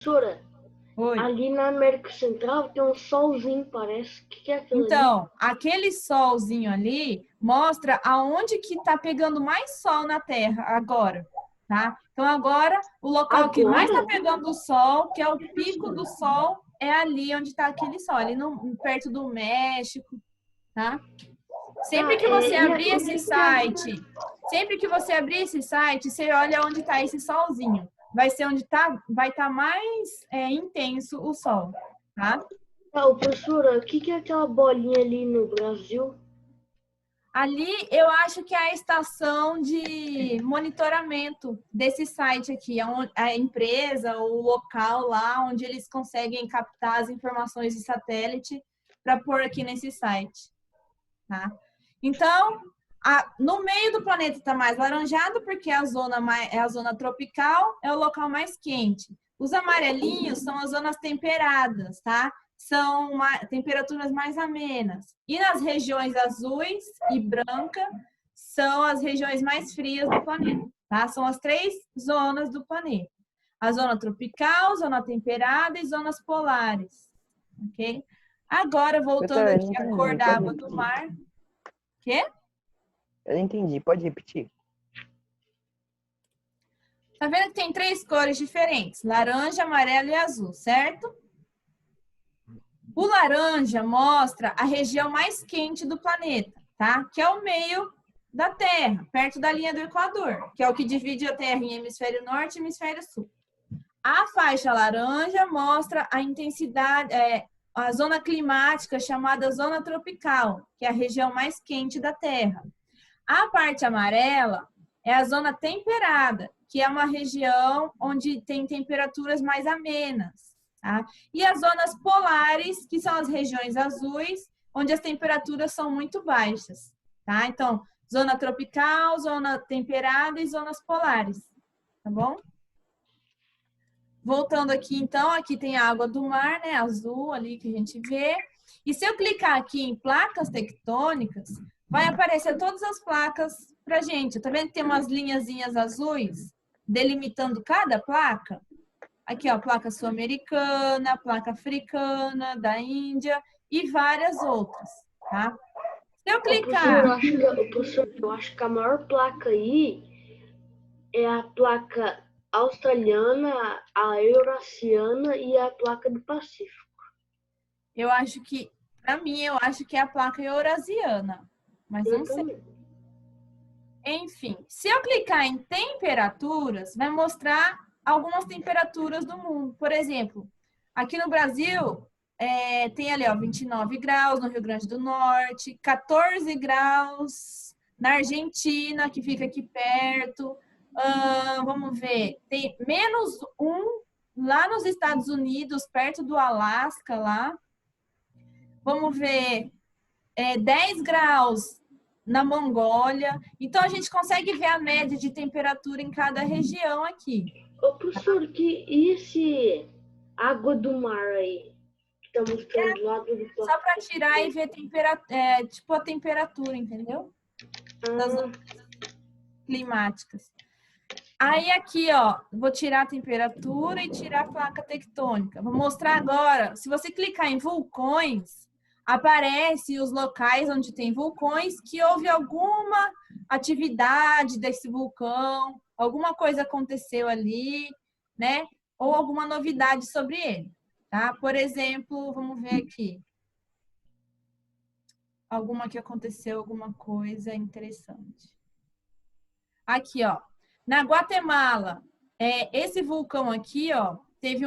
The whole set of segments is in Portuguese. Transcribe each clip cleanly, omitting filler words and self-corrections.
Professora, Oi. ali na América Central tem um solzinho, parece. O que é aquilo ali? Então, aquele solzinho ali mostra aonde que está pegando mais sol na Terra agora, tá? Então, agora, o local que mais está Agora? pegando o sol, que é o pico do sol, é ali onde está aquele sol, ali no, perto do México, tá? Sempre Tá, que você e abrir o esse que que é? site, sempre que você abrir esse site, você olha onde está esse solzinho. Vai ser onde tá, vai estar mais intenso o sol, tá? Tá, professora, o que que é aquela bolinha ali no Brasil? Ali eu acho que é a estação de monitoramento desse site aqui, a empresa, o local lá onde eles conseguem captar as informações de satélite para pôr aqui nesse site, tá? Então, no meio do planeta está mais laranjado porque é a zona tropical, é o local mais quente. Os amarelinhos são as zonas temperadas, tá? São temperaturas mais amenas. E nas regiões azuis e branca são as regiões mais frias do planeta, tá? São as 3 zonas do planeta. A zona tropical, zona temperada e zonas polares, ok? Agora, voltando Doutora, eu aqui não à cor entendi. da Pode água do repetir. mar. Quê? Eu não entendi. Pode repetir. Tá vendo que tem 3 cores diferentes? Laranja, amarelo e azul, certo? O laranja mostra a região mais quente do planeta, tá? Que é o meio da Terra, perto da linha do Equador, que é o que divide a Terra em hemisfério norte e hemisfério sul. A faixa laranja mostra a intensidade, a zona climática chamada zona tropical, que é a região mais quente da Terra. A parte amarela é a zona temperada, que é uma região onde tem temperaturas mais amenas, tá? E as zonas polares, que são as regiões azuis, onde as temperaturas são muito baixas, tá? Então, zona tropical, zona temperada e zonas polares, tá bom? Voltando aqui, então, aqui tem a água do mar, né? Azul ali que a gente vê. E se eu clicar aqui em placas tectônicas, vai aparecer todas as placas pra gente. Tá vendo que tem umas linhazinhas azuis delimitando cada placa? Aqui, ó, placa sul-americana, placa africana, da Índia e várias outras, tá? Se eu Ô, professor, clicar, eu acho que a maior placa aí é a placa australiana, a eurasiana e a placa do Pacífico. eu acho que, para mim, eu acho que é a placa eurasiana, mas Eu não sei. também. Enfim, se eu clicar em temperaturas, vai mostrar algumas temperaturas do mundo. Por exemplo, aqui no Brasil, tem ali, ó, 29 graus no Rio Grande do Norte, 14 graus na Argentina, que fica aqui perto. Vamos ver, tem -1 lá nos Estados Unidos, perto do Alasca, lá. Vamos ver, 10 graus na Mongólia. Então, a gente consegue ver a média de temperatura em cada região aqui. Ô, professor, e esse água do mar aí? Que tá mostrando lá do Só para Pacífico? tirar e ver tipo a temperatura, entendeu? Das Ah, climáticas. Aí aqui, ó, vou tirar a temperatura e tirar a placa tectônica. Vou mostrar agora. Se você clicar em vulcões, aparece os locais onde tem vulcões que houve alguma atividade desse vulcão, alguma coisa aconteceu ali, né? Ou alguma novidade sobre ele, tá? Por exemplo, vamos ver aqui. Alguma que aconteceu, alguma coisa interessante. Aqui, ó. Na Guatemala, esse vulcão aqui, ó, teve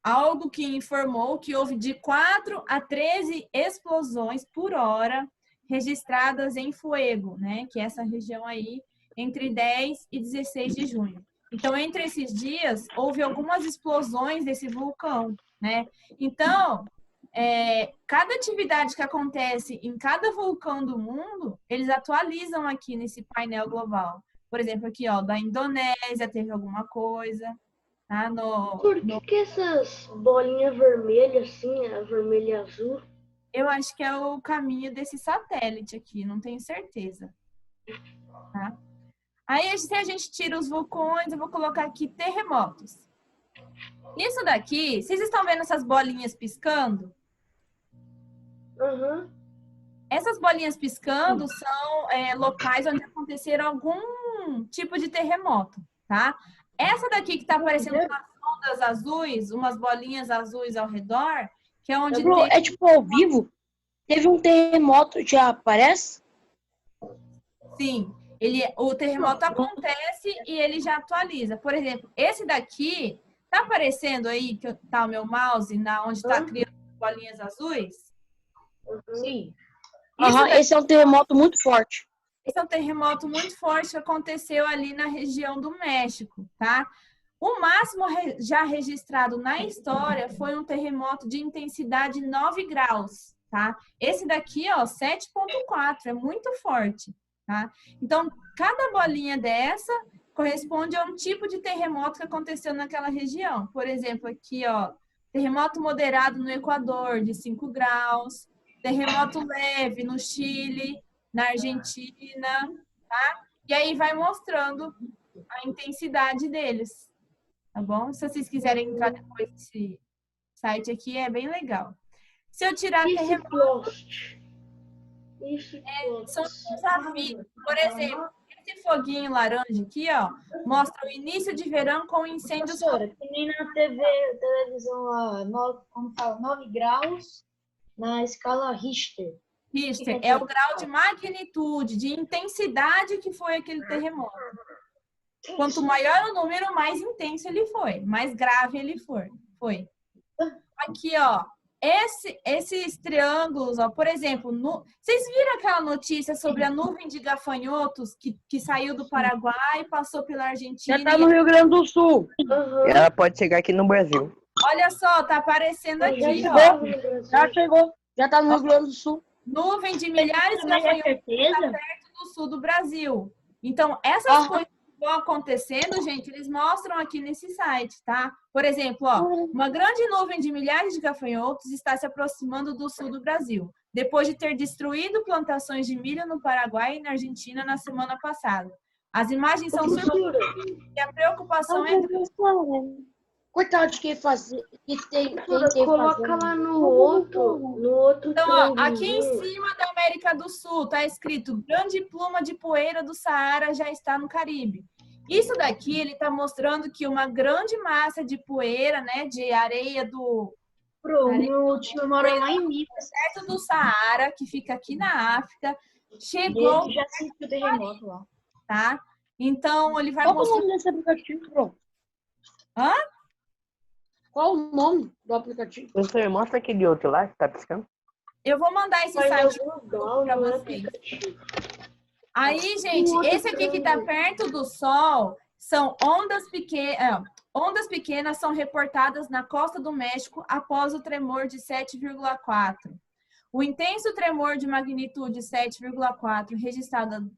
algo que informou que houve de 4 a 13 explosões por hora registradas em Fuego, né? Que é essa região aí, entre 10 e 16 de junho. Então, entre esses dias, houve algumas explosões desse vulcão, né? Então, cada atividade que acontece em cada vulcão do mundo, eles atualizam aqui nesse painel global. Por exemplo, aqui, ó, da Indonésia teve alguma coisa, tá? por que essas bolinhas vermelhas assim, a vermelha e azul? Eu acho que é o caminho desse satélite aqui, não tenho certeza, tá? Aí, se a gente tira os vulcões, eu vou colocar aqui terremotos. Isso daqui, vocês estão vendo essas bolinhas piscando? Aham. Essas bolinhas piscando são locais onde aconteceram algum tipo de terremoto, tá? Essa daqui que está aparecendo umas ondas azuis, umas bolinhas azuis ao redor, que é onde Bro, é tipo ao vivo? Teve um terremoto, já aparece? Sim, o terremoto acontece e ele já atualiza. Por exemplo, esse daqui, tá aparecendo aí que tá o meu mouse, onde está criando bolinhas azuis? Sim. Isso daqui, Esse é um terremoto muito forte. esse é um terremoto muito forte que aconteceu ali na região do México, tá? O máximo já registrado na história foi um terremoto de intensidade 9 graus, tá? Esse daqui, ó, 7,4, é muito forte, tá? Então, cada bolinha dessa corresponde a um tipo de terremoto que aconteceu naquela região. Por exemplo, aqui, ó, terremoto moderado no Equador, de 5 graus, terremoto leve no Chile, na Argentina, tá? E aí vai mostrando a intensidade deles, tá bom? Se vocês quiserem entrar depois nesse site aqui, é bem legal. Se eu tirar terremoto, são desafios. Por exemplo, esse foguinho laranja aqui, ó, mostra o início de verão com incêndios. Professora, que nem na televisão lá, como fala, 9 graus na escala Richter. Richter é o grau de magnitude, de intensidade que foi aquele terremoto. Quanto maior o número, mais intenso ele foi, mais grave ele foi. Aqui, ó, esses triângulos, ó, por exemplo, vocês viram aquela notícia sobre a nuvem de gafanhotos que saiu do Paraguai, passou pela Argentina? Já tá no Rio Grande do Sul. Ela pode chegar aqui no Brasil. Olha só, tá aparecendo aqui, ó. Já chegou. Já tá no Rio Grande do Sul. Nuvem de milhares de gafanhotos tá perto do sul do Brasil. Então, essas coisas que vão acontecendo, gente, eles mostram aqui nesse site, tá? Por exemplo, ó, uma grande nuvem de milhares de gafanhotos está se aproximando do sul do Brasil, depois de ter destruído plantações de milho no Paraguai e na Argentina na semana passada. As imagens são surpreendentes e a preocupação é grande. Coitado de quem tem Coloca lá no outro Então, ó, aqui em cima da América do Sul tá escrito: grande pluma de poeira do Saara já está no Caribe. Isso daqui ele tá mostrando que uma grande massa de poeira, né, de areia do meu tio mora lá em Minas. perto do Saara, que fica aqui na África, chegou, Ele já sentiu terremoto lá. tá? Então ele vai Qual o mostrar. nome desse aplicativo, bro? Hã? Qual o nome do aplicativo? Professor, mostra aquele outro lá que tá piscando. Eu vou mandar esse site para vocês. Aí, gente, esse aqui que está perto do Sol são ondas pequenas. Ondas pequenas são reportadas na costa do México após o tremor de 7,4. O intenso tremor de magnitude 7,4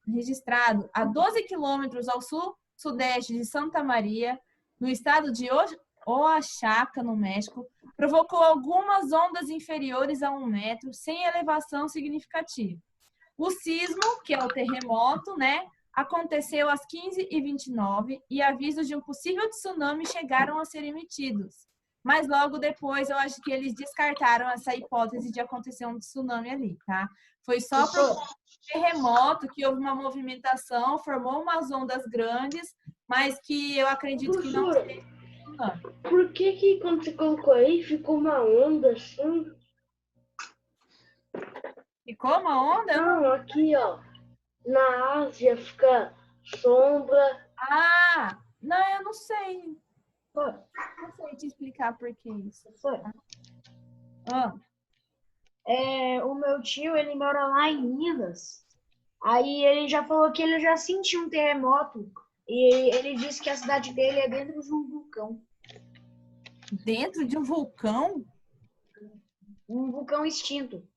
registrado a 12 quilômetros ao sul-sudeste de Santa Maria, no estado de Oaxaca, no México, provocou algumas ondas inferiores a 1 metro, sem elevação significativa. O sismo, que é o terremoto, né, aconteceu às 15h29 e avisos de um possível tsunami chegaram a ser emitidos. Mas logo depois, eu acho que eles descartaram essa hipótese de acontecer um tsunami ali, tá? Foi só por um terremoto que houve uma movimentação, formou umas ondas grandes, mas que eu acredito que não seja tsunami. Por que quando você colocou aí, ficou uma onda assim? Ficou uma onda? Não, aqui, ó. Na Ásia fica sombra. Ah, não, eu não sei. Não sei te explicar por que isso. O meu tio, ele mora lá em Minas. Aí ele já falou que ele já sentiu um terremoto. E ele disse que a cidade dele é dentro de um vulcão. Dentro de um vulcão? Um vulcão extinto.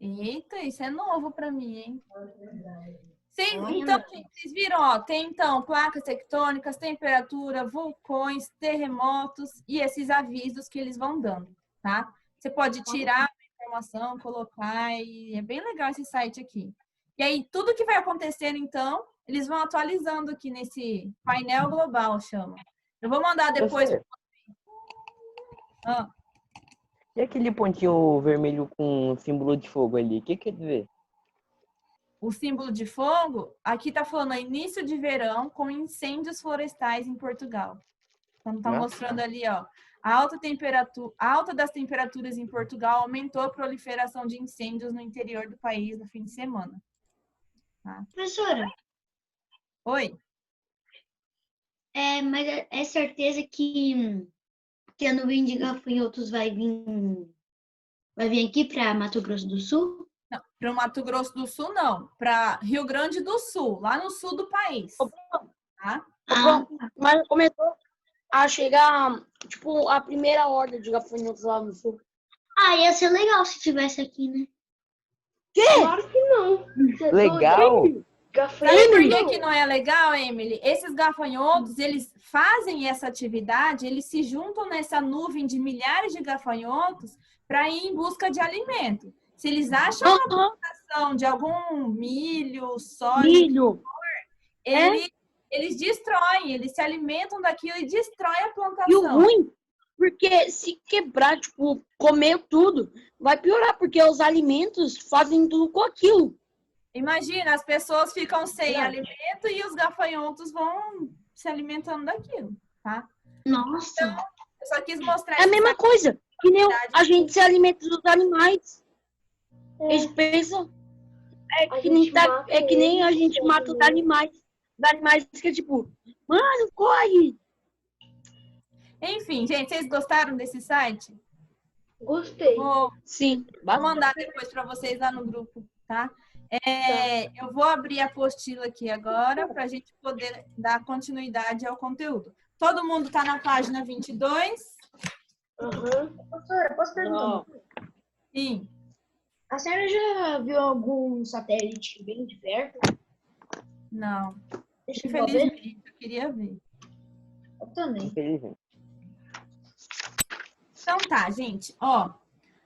Eita, isso é novo para mim, hein? Então, gente, vocês viram, ó, tem então placas tectônicas, temperatura, vulcões, terremotos e esses avisos que eles vão dando, tá? Você pode tirar a informação, colocar e é bem legal esse site aqui. E aí, tudo que vai acontecendo, então, eles vão atualizando aqui nesse painel global, chama. Eu vou mandar depois para Ah, E aquele pontinho vermelho com símbolo de fogo ali, o que quer dizer? o símbolo de fogo, aqui tá falando início de verão com incêndios florestais em Portugal. Então tá Ah, mostrando ali, ó, a alta das temperaturas em Portugal aumentou a proliferação de incêndios no interior do país no fim de semana. Professora, Oi? mas é certeza que a nuvem de gafanhotos vai vir aqui para Mato Grosso do Sul? Para o Mato Grosso do Sul, não. Para Rio Grande do Sul, lá no sul do país. Tá? Ah, Mas começou a chegar, tipo, a primeira horda de gafanhotos lá no sul. ia ser legal se tivesse aqui, né? Claro que não. Você é legal! doido? Sabe por Gafanhoto que não é legal, Emily? Esses gafanhotos, eles fazem essa atividade, eles se juntam nessa nuvem de milhares de gafanhotos para ir em busca de alimento. Se eles acham uma plantação de algum milho, soja, milho. eles destroem, eles se alimentam daquilo e destroem a E o plantação. ruim, porque se quebrar, tipo, comer tudo, vai piorar, porque os alimentos fazem tudo com aquilo. Imagina, as pessoas ficam sem Verdade. alimento e os gafanhotos vão se alimentando daquilo, tá? Nossa, Eu só quis mostrar É a mesma coisa, que nem a gente se alimenta dos animais. Eles pensam, é que nem a gente mata os animais. Os animais que é tipo, mano, corre! Enfim, gente, vocês gostaram desse site? Gostei. Vou Sim, mandar depois para vocês lá no grupo, tá? Eu vou abrir a apostila aqui agora para a gente poder dar continuidade ao conteúdo. Todo mundo está na página 22? Aham. Professora, posso perguntar? Sim. A senhora já viu algum satélite bem de perto? Não. Deixa eu ver. Infelizmente, eu queria ver. Eu também. Infelizmente. Então tá, gente, ó.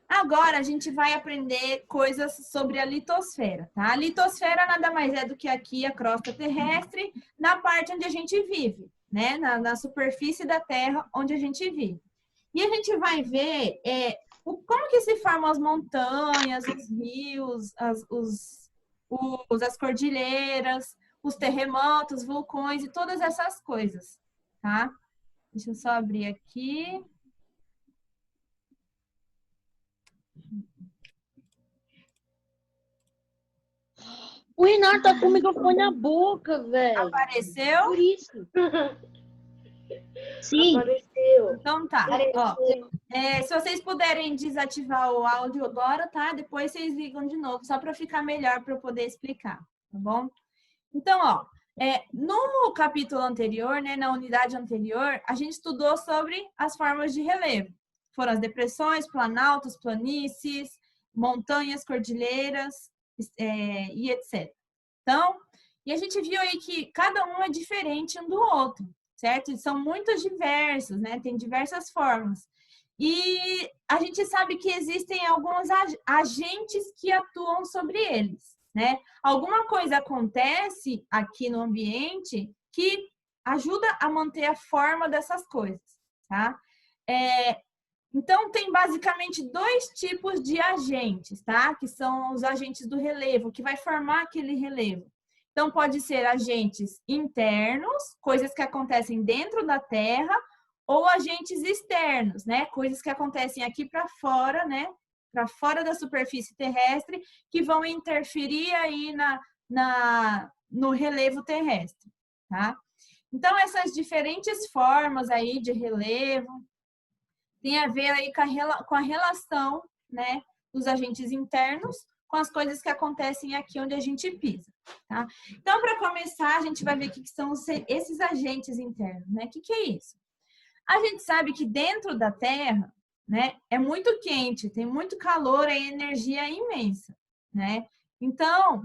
Agora a gente vai aprender coisas sobre a litosfera, tá? A litosfera nada mais é do que aqui a crosta terrestre, na parte onde a gente vive, né? Na superfície da Terra onde a gente vive. E a gente vai ver como que se formam as montanhas, os rios, as cordilheiras, os terremotos, vulcões e todas essas coisas, tá? Deixa eu só abrir aqui. O Renato tá com o microfone na boca, velho. Apareceu? Por isso. sim. Apareceu. Então tá. Ó, se vocês puderem desativar o áudio agora, tá? Depois vocês ligam de novo, só para ficar melhor para eu poder explicar, tá bom? Então, ó, no capítulo anterior, né, na unidade anterior, a gente estudou sobre as formas de relevo. Foram as depressões, planaltos, planícies, montanhas, cordilheiras, e etc. Então, e a gente viu aí que cada um é diferente um do outro, certo? E são muito diversos, né? Tem diversas formas. E a gente sabe que existem alguns agentes que atuam sobre eles, né? Alguma coisa acontece aqui no ambiente que ajuda a manter a forma dessas coisas, tá? Então, tem basicamente dois tipos de agentes, tá? Que são os agentes do relevo, que vai formar aquele relevo. Então, pode ser agentes internos, coisas que acontecem dentro da Terra, ou agentes externos, né? Coisas que acontecem aqui para fora, né? Para fora da superfície terrestre, que vão interferir aí no relevo terrestre, tá? Então, essas diferentes formas aí de relevo tem a ver aí com a relação, né, dos agentes internos com as coisas que acontecem aqui onde a gente pisa, tá? Então, para começar, a gente vai ver o que são esses agentes internos, né? O que é isso? A gente sabe que dentro da Terra, né, é muito quente, tem muito calor, a energia é imensa, né? Então,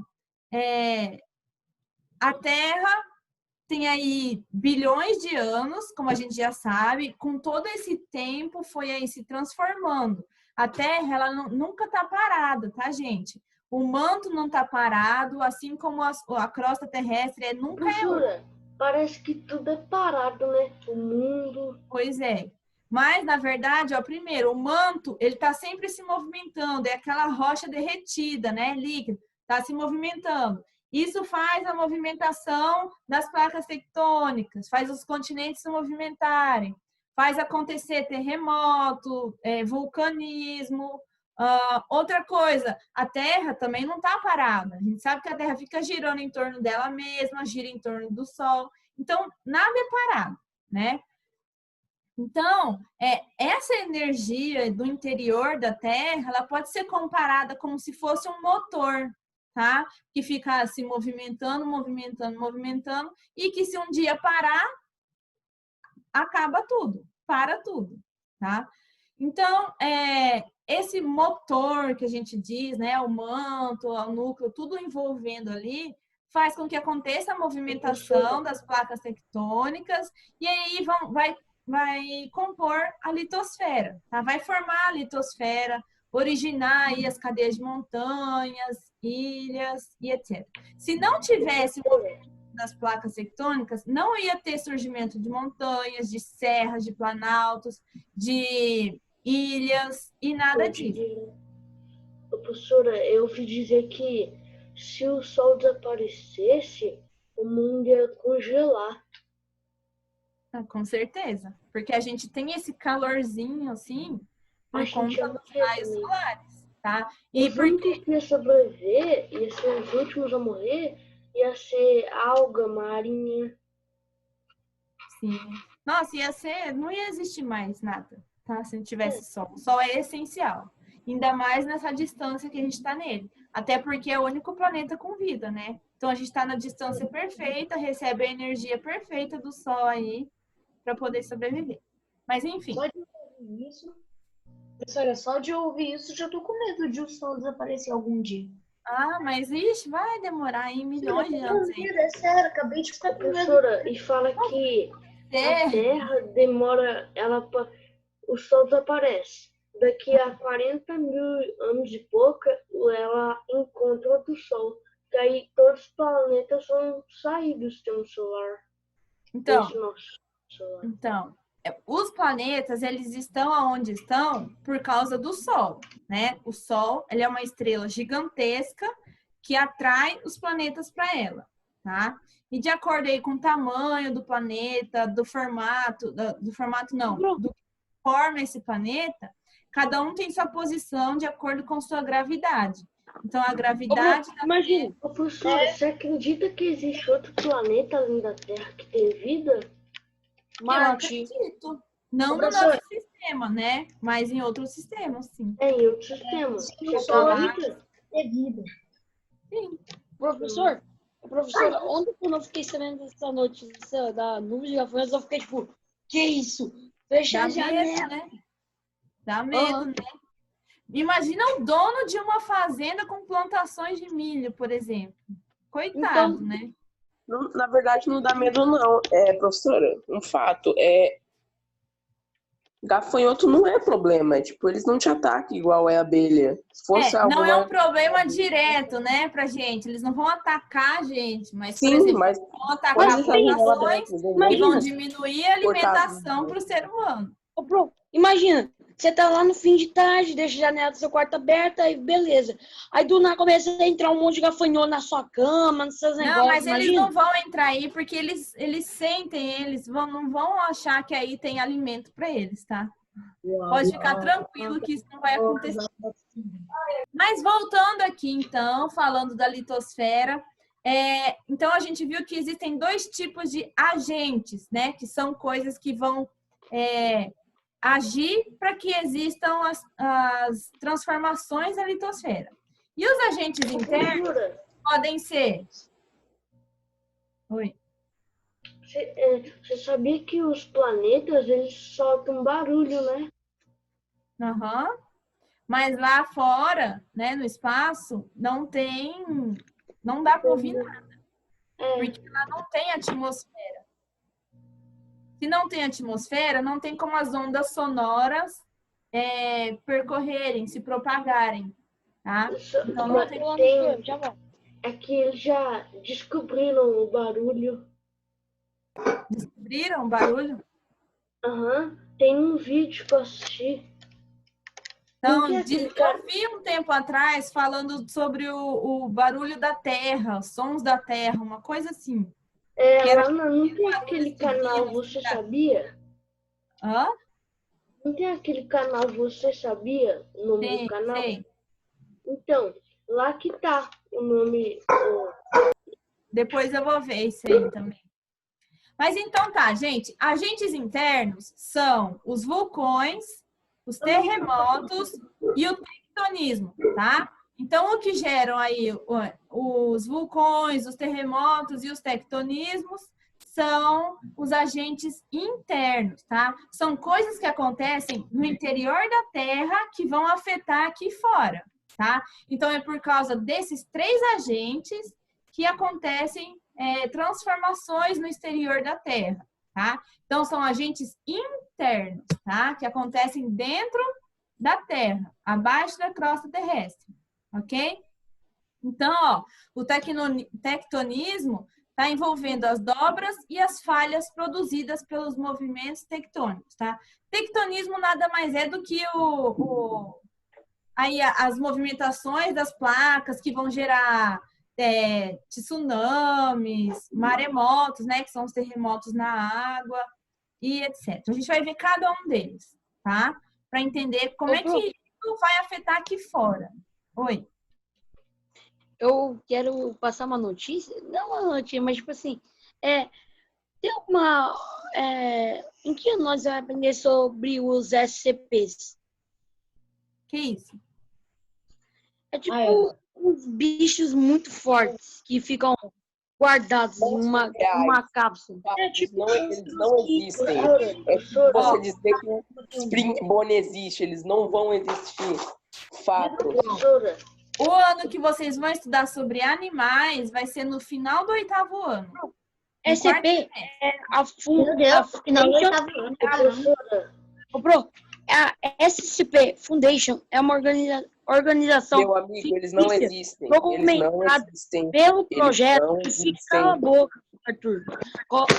a Terra tem aí bilhões de anos, como a gente já sabe, com todo esse tempo foi aí se transformando. A Terra, ela nunca está parada, tá, gente? O manto não está parado, assim como a crosta terrestre nunca Professora, parece que tudo é parado, né? O mundo. Pois é. Mas, na verdade, ó, primeiro, o manto, ele está sempre se movimentando, é aquela rocha derretida, né, líquida, está se movimentando. Isso faz a movimentação das placas tectônicas, faz os continentes se movimentarem, faz acontecer terremoto, vulcanismo. Outra coisa, a Terra também não está parada. A gente sabe que a Terra fica girando em torno dela mesma, gira em torno do Sol. Então, nada é parado, né? Então, essa energia do interior da Terra, ela pode ser comparada como se fosse um motor, tá? Que fica se movimentando, movimentando, movimentando, e que se um dia parar, acaba tudo, para tudo, tá? Então, esse motor que a gente diz, né, o manto, o núcleo, tudo envolvendo ali, faz com que aconteça a movimentação das placas tectônicas e aí vai compor a litosfera, tá? Vai formar a litosfera, originar aí as cadeias de montanhas, ilhas e etc. Se não tivesse o movimento das placas tectônicas, não ia ter surgimento de montanhas, de serras, de planaltos, de ilhas e nada disso. Professora, eu ouvi dizer que se o sol desaparecesse, o mundo ia congelar. Com certeza, porque a gente tem esse calorzinho assim por conta dos raios solares, tá? E os únicos que ia sobreviver, ia ser os últimos a morrer, ia ser alga marinha. Sim. Nossa, não ia existir mais nada, tá? Se não tivesse sol. O sol é essencial. Ainda mais nessa distância que a gente está nele. Até porque é o único planeta com vida, né? Então a gente está na distância perfeita, recebe a energia perfeita do sol aí para poder sobreviver. Mas enfim. Só de ouvir isso, professora, só de ouvir isso, já tô com medo de o sol desaparecer algum dia. Mas ixi, vai demorar aí milhões de anos. É sério, acabei de ficar com medo. Professora, e fala que a Terra demora, o sol desaparece. Daqui a 40 mil anos e pouco, ela encontra outro sol. Que aí todos os planetas vão sair do sistema solar. Então, os planetas, eles estão onde estão por causa do Sol, né? O Sol, ele é uma estrela gigantesca que atrai os planetas para ela, tá? E de acordo aí com o tamanho do planeta, do formato do que forma esse planeta, cada um tem sua posição de acordo com sua gravidade. Então, a gravidade... Imagina, professora, você acredita que existe outro planeta além da Terra que tem vida? Marte. Não no nosso sistema, né? Mas em outros sistemas, sim. Em outros sistemas. É vida. Sim. Professora, ontem quando eu fiquei sabendo dessa notícia da nuvem de gafanhotos, eu fiquei tipo, que isso? Fecha a janela. Né? Dá medo, né? Imagina o dono de uma fazenda com plantações de milho, por exemplo. Coitado, Então, né? Não, na verdade, não dá medo, não. Professora, um fato. Gafanhoto não é problema. Tipo, eles não te atacam igual é a abelha. Se fosse não é um problema direto, né, pra gente. Eles não vão atacar a gente, mas, sim, por exemplo, mas vão atacar plantações e vão diminuir a alimentação para o ser humano. Imagina, você tá lá no fim de tarde, deixa a janela do seu quarto aberta, aí beleza. Aí do nada começa a entrar um monte de gafanhoto na sua cama, nos seus negócios. Não, mas imagina? eles não vão entrar aí porque eles sentem, não vão achar que aí tem alimento para eles, tá? Pode ficar tranquilo que isso não vai acontecer. Mas voltando aqui, então, falando da litosfera, então a gente viu que existem dois tipos de agentes, né? Que são coisas que vão agir para que existam as transformações na litosfera. E os agentes internos podem ser... Oi. Você sabia que os planetas, eles soltam barulho, né? Uhum. Mas lá fora, né, no espaço, não dá para ouvir nada. Porque lá não tem atmosfera. Se não tem atmosfera, não tem como as ondas sonoras percorrerem, se propagarem, tá? Então não tem... É que eles já descobriram o barulho. Descobriram o barulho? Aham. Tem um vídeo que eu assisti. Então, Não tem aquele eu vi um tempo atrás falando sobre o barulho da terra, os sons da terra, uma coisa assim. Lá não tem aquele canal Você Sabia? Hã? Não tem aquele canal Você Sabia? O nome do canal? Sei. Então, lá que tá o nome. Depois eu vou ver isso aí também. Mas então tá, gente. Agentes internos são os vulcões, os terremotos e o tectonismo, tá? Então, o que geram aí os vulcões, os terremotos e os tectonismos são os agentes internos, tá? São coisas que acontecem no interior da Terra que vão afetar aqui fora, tá? Então, é por causa desses 3 agentes que acontecem transformações no exterior da Terra, tá? Então, são agentes internos, tá? Que acontecem dentro da Terra, abaixo da crosta terrestre, ok? Então, ó, o tectonismo está envolvendo as dobras e as falhas produzidas pelos movimentos tectônicos, tá? Tectonismo nada mais é do que aí as movimentações das placas que vão gerar tsunamis, maremotos, né, que são os terremotos na água e etc. A gente vai ver cada um deles, tá? Para entender como é que isso vai afetar aqui fora. Oi. Eu quero passar uma notícia, não uma notícia, mas tipo assim, tem alguma, em que nós vamos aprender sobre os SCPs? Que isso? É tipo uns bichos muito fortes que ficam guardados em uma cápsula. Eles não existem. É tipo você dizer que o Springbone existe, eles não vão existir. Fato. Professora, O ano que vocês vão estudar sobre animais vai ser no final do 8º ano. No SCP quarto semestre. é a Meu Deus, final do Foundation. 8º ano. professora, A SCP Foundation é uma organização Meu amigo, eles não fictícia, existem. Eles não documentada existem. pelo Eles projeto não que fica existem. cala a boca, Arthur.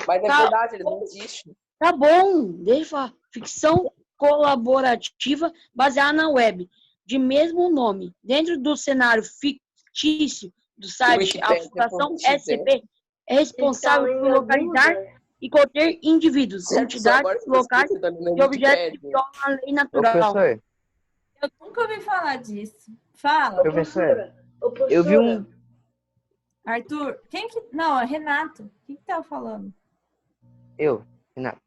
Mas é verdade, eles não existem. Tá bom, deixa eu falar. Ficção colaborativa baseada na web, de mesmo nome. Dentro do cenário fictício do site, a Wikipédia, Fundação como quiser. SCP é responsável por localizar e conter indivíduos, entidades, locais e objetos que violam a lei Ô, natural. professor, Eu nunca ouvi falar disso. Fala, professor, Ô, professora, eu vi um... Arthur. Quem que... Não, é Renato. Quem que tava falando? Renato,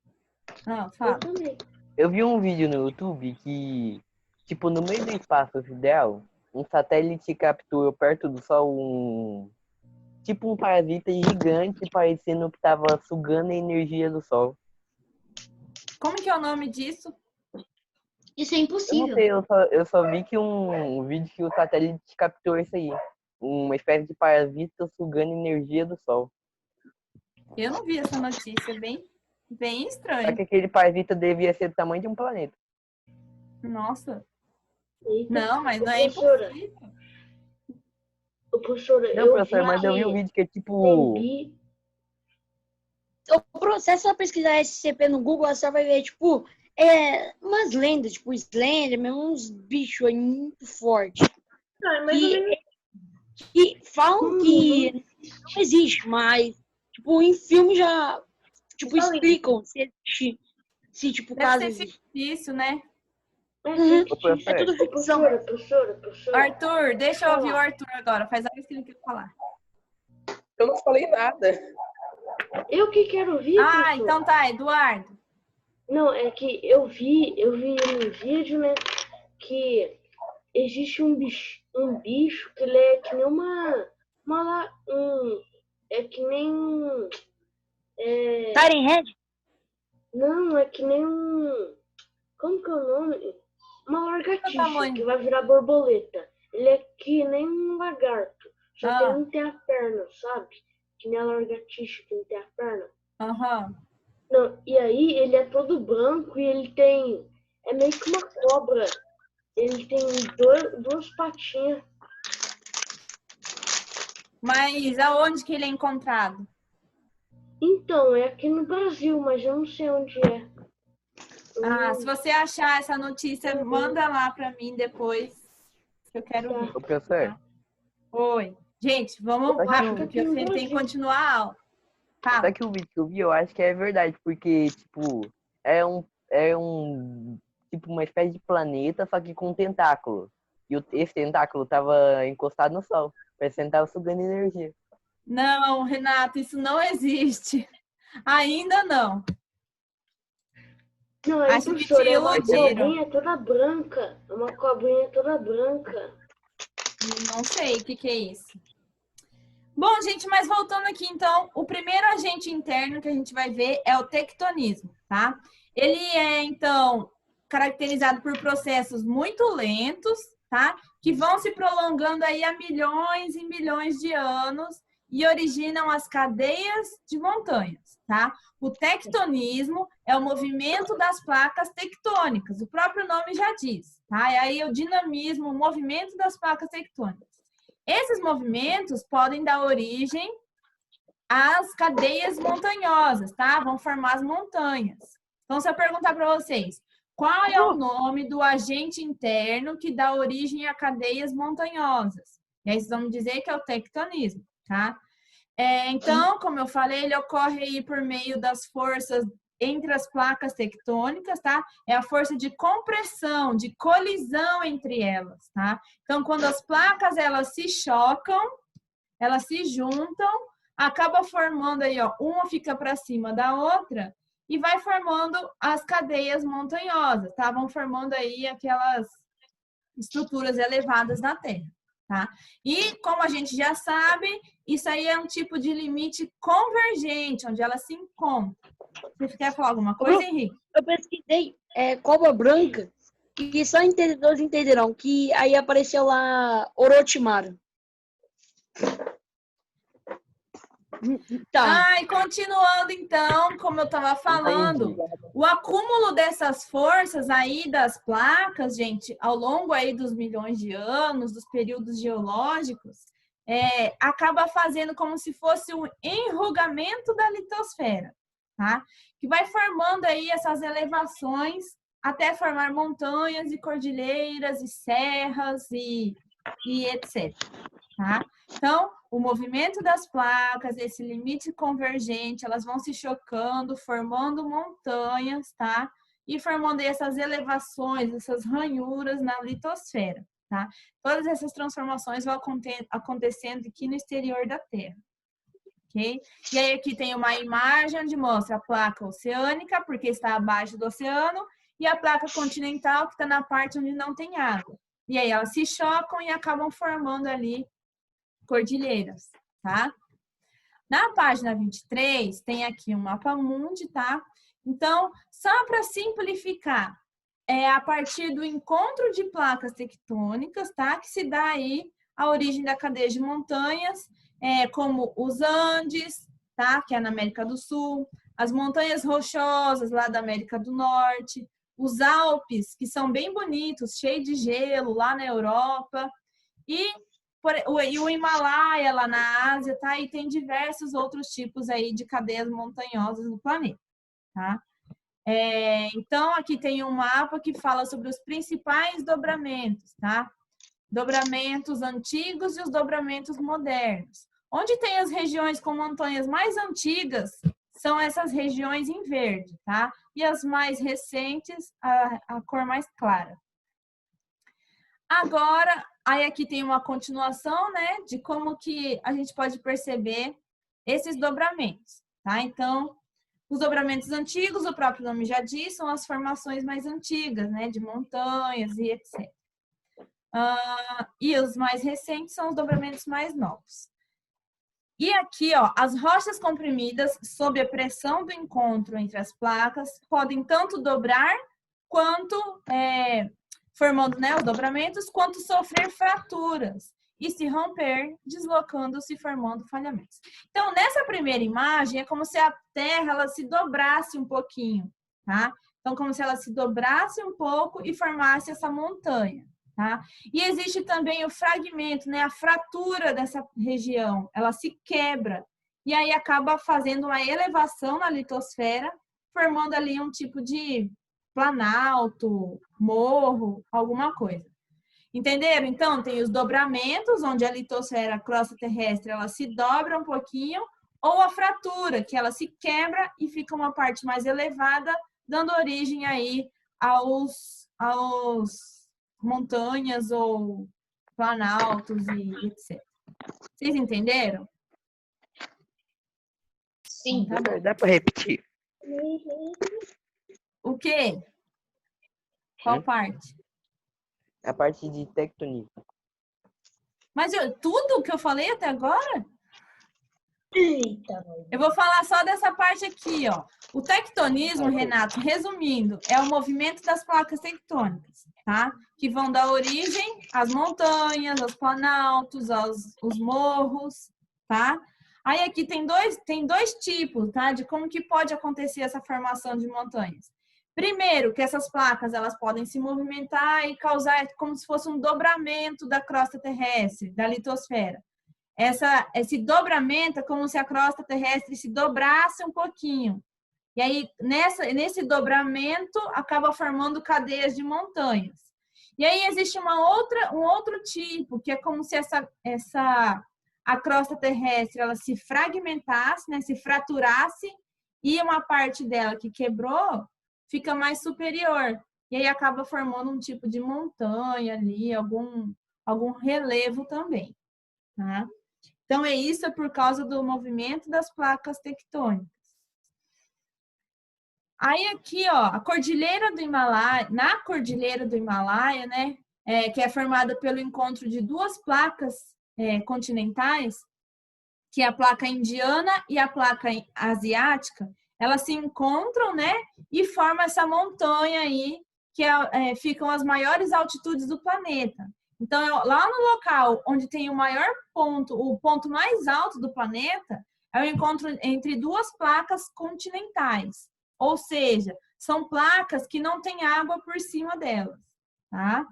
Não, Eu fala. também. eu vi um vídeo no YouTube que, tipo, no meio do espaço sideral, um satélite capturou perto do Sol tipo um parasita gigante, parecendo que tava sugando a energia do Sol. Como que é o nome disso? Isso é Eu não impossível. sei, eu só vi que um vídeo que o satélite capturou isso aí. Uma espécie de parasita sugando energia do Sol. Eu não vi essa notícia. Bem Só estranho. que aquele parasita devia ser do tamanho de um planeta. Nossa. Eita. Não, mas não é Professora. impossível. Ô, professora, Não, professor, mas eu vi um vídeo que é tipo... Tem O processo é pesquisar SCP no Google, você vai ver, tipo, umas lendas, tipo Slenderman, uns bichos aí muito fortes. Que falam que não existe, mas, tipo, em filme já, tipo, explicam se existe, se, tipo, Deve caso ser existe. fictício, né? Ô, professor, É tudo ficção. Professora. Arthur, deixa eu ouvir o Arthur agora. Faz a vez que ele quer falar. Eu não falei nada. Eu que quero ouvir, Ah, professora. então tá, Eduardo. Não, é que eu vi um vídeo, né, que existe um bicho que ele é que nem é que nem Siren Head? não, é que nem como que é o nome? Uma lagartixa tamanho? que vai virar borboleta. Ele é que nem um lagarto, só que ele não tem a perna, sabe? Que nem a lagartixa que não tem a perna. Aham. Não, e aí ele é todo branco e ele tem... É meio que uma cobra. Ele tem duas patinhas. Mas aonde que ele é encontrado? Então, é aqui no Brasil, mas eu não sei onde é. Se você achar essa notícia, manda lá para mim depois, que eu quero ver. Ô, professor, Oi. Gente, vamos rápido, que eu tenho que continuar a aula. só que o vídeo que eu vi, eu acho que é verdade, porque, tipo, é um tipo, uma espécie de planeta, só que com tentáculo. E esse tentáculo tava encostado no Sol, parecendo que tava sugando energia. Não, Renato, isso não existe. Ainda não. Não, Acho que professor, te é uma iludiram. cobrinha toda branca. É uma cobrinha toda branca. Não sei o que é isso. Bom, gente, mas voltando aqui, então, o primeiro agente interno que a gente vai ver é o tectonismo, tá? Ele é, então, caracterizado por processos muito lentos, tá? Que vão se prolongando aí há milhões e milhões de anos e originam as cadeias de montanhas, tá? O tectonismo é o movimento das placas tectônicas, o próprio nome já diz, tá? E aí o dinamismo, o movimento das placas tectônicas. Esses movimentos podem dar origem às cadeias montanhosas, tá? Vão formar as montanhas. Então, se eu perguntar para vocês, qual é o nome do agente interno que dá origem a cadeias montanhosas? E aí vocês vão me dizer que é o tectonismo, tá? Então, como eu falei, ele ocorre aí por meio das forças entre as placas tectônicas, tá? É a força de compressão, de colisão entre elas, tá? Então, quando as placas, elas se chocam, elas se juntam, acaba formando aí, ó, uma fica para cima da outra e vai formando as cadeias montanhosas, tá? Vão formando aí aquelas estruturas elevadas na Terra, tá? E, como a gente já sabe, isso aí é um tipo de limite convergente, onde elas se encontram. Você quer falar alguma coisa, Henrique? Eu pesquisei cobra branca e só entendedores entenderão que aí apareceu lá Orochimaru. Tá. E continuando então, como eu estava falando, o acúmulo dessas forças aí das placas, gente, ao longo aí dos milhões de anos, dos períodos geológicos, acaba fazendo como se fosse um enrugamento da litosfera, tá? Que vai formando aí essas elevações até formar montanhas e cordilheiras e serras e etc, tá? Então, o movimento das placas, esse limite convergente, elas vão se chocando, formando montanhas, tá? E formando essas elevações, essas ranhuras na litosfera, tá? Todas essas transformações vão acontecendo aqui no exterior da Terra, ok? E aí aqui tem uma imagem onde mostra a placa oceânica, porque está abaixo do oceano, e a placa continental, que está na parte onde não tem água. E aí elas se chocam e acabam formando ali cordilheiras, tá? Na página 23, tem aqui um mapa mundi, tá? Então, só para simplificar, é a partir do encontro de placas tectônicas, tá? Que se dá aí a origem da cadeia de montanhas, como os Andes, tá? Que é na América do Sul, as montanhas rochosas lá da América do Norte, os Alpes, que são bem bonitos, cheios de gelo lá na Europa, e o Himalaia lá na Ásia, tá? E tem diversos outros tipos aí de cadeias montanhosas no planeta, tá? Então, aqui tem um mapa que fala sobre os principais dobramentos, tá? Dobramentos antigos e os dobramentos modernos. Onde tem as regiões com montanhas mais antigas, são essas regiões em verde, tá? E as mais recentes, a cor mais clara. Agora, aí aqui tem uma continuação, né, de como que a gente pode perceber esses dobramentos, tá? Então, os dobramentos antigos, o próprio nome já diz, são as formações mais antigas, né, de montanhas e etc. E os mais recentes são os dobramentos mais novos. E aqui, ó, as rochas comprimidas, sob a pressão do encontro entre as placas, podem tanto dobrar quanto formando, né, os dobramentos, quanto sofrer fraturas e se romper, deslocando-se e formando falhamentos. Então, nessa primeira imagem, é como se a Terra ela se dobrasse um pouquinho, tá? Então, como se ela se dobrasse um pouco e formasse essa montanha, tá? E existe também o fragmento, né, a fratura dessa região, ela se quebra e aí acaba fazendo uma elevação na litosfera, formando ali um tipo de planalto, morro, alguma coisa. Entenderam? Então, tem os dobramentos, onde a litosfera, a crosta terrestre, ela se dobra um pouquinho, ou a fratura, que ela se quebra e fica uma parte mais elevada, dando origem aí aos montanhas ou planaltos e etc. Vocês entenderam? Sim. Tá bom. Dá para repetir? O quê? Qual parte? A parte de tectonismo. Mas tudo que eu falei até agora? Eita, Eu vou falar só dessa parte aqui, ó. O tectonismo, Renato, resumindo, é o movimento das placas tectônicas, tá? Que vão dar origem às montanhas, aos planaltos, aos morros, tá? Aí aqui tem dois tipos, tá? De como que pode acontecer essa formação de montanhas. Primeiro, que essas placas, elas podem se movimentar e causar como se fosse um dobramento da crosta terrestre, da litosfera. Esse dobramento é como se a crosta terrestre se dobrasse um pouquinho. E aí, nesse dobramento, acaba formando cadeias de montanhas. E aí, existe um outro tipo, que é como se a crosta terrestre ela se fragmentasse, né, se fraturasse, e uma parte dela que quebrou fica mais superior. E aí, acaba formando um tipo de montanha ali, algum relevo também, tá? Então, isso é por causa do movimento das placas tectônicas. Aí aqui, ó, a Cordilheira do Himalaia, na Cordilheira do Himalaia, né, que é formada pelo encontro de duas placas continentais, que é a placa indiana e a placa asiática, elas se encontram, né, e formam essa montanha aí, que ficam as maiores altitudes do planeta. Então, lá no local onde tem o maior ponto, o ponto mais alto do planeta, é o encontro entre duas placas continentais. Ou seja, são placas que não têm água por cima delas, tá?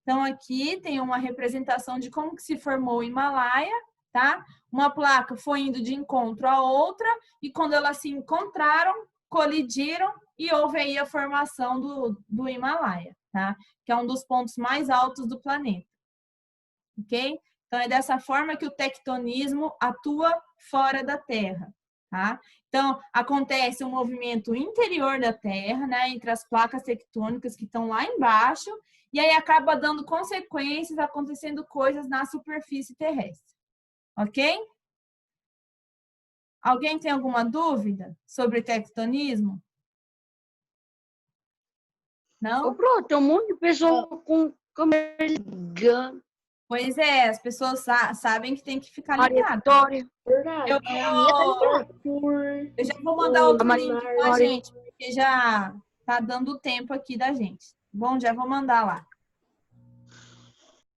Então, aqui tem uma representação de como que se formou o Himalaia, tá? Uma placa foi indo de encontro à outra e quando elas se encontraram, colidiram e houve aí a formação do Himalaia, tá? Que é um dos pontos mais altos do planeta, ok? Então, é dessa forma que o tectonismo atua fora da Terra, tá? Então, acontece um movimento interior da Terra, né, entre as placas tectônicas que estão lá embaixo, e aí acaba dando consequências, acontecendo coisas na superfície terrestre, ok? Alguém tem alguma dúvida sobre tectonismo? Não? Pronto, tem um monte de pessoa com câmera ligando. Pois é, as pessoas sabem que tem que ficar Maria ligado. Vitória. Verdade. Eu já vou mandar outro Maria link, tá, Vitória. gente? Porque já tá dando tempo aqui da gente. Bom, já vou mandar lá.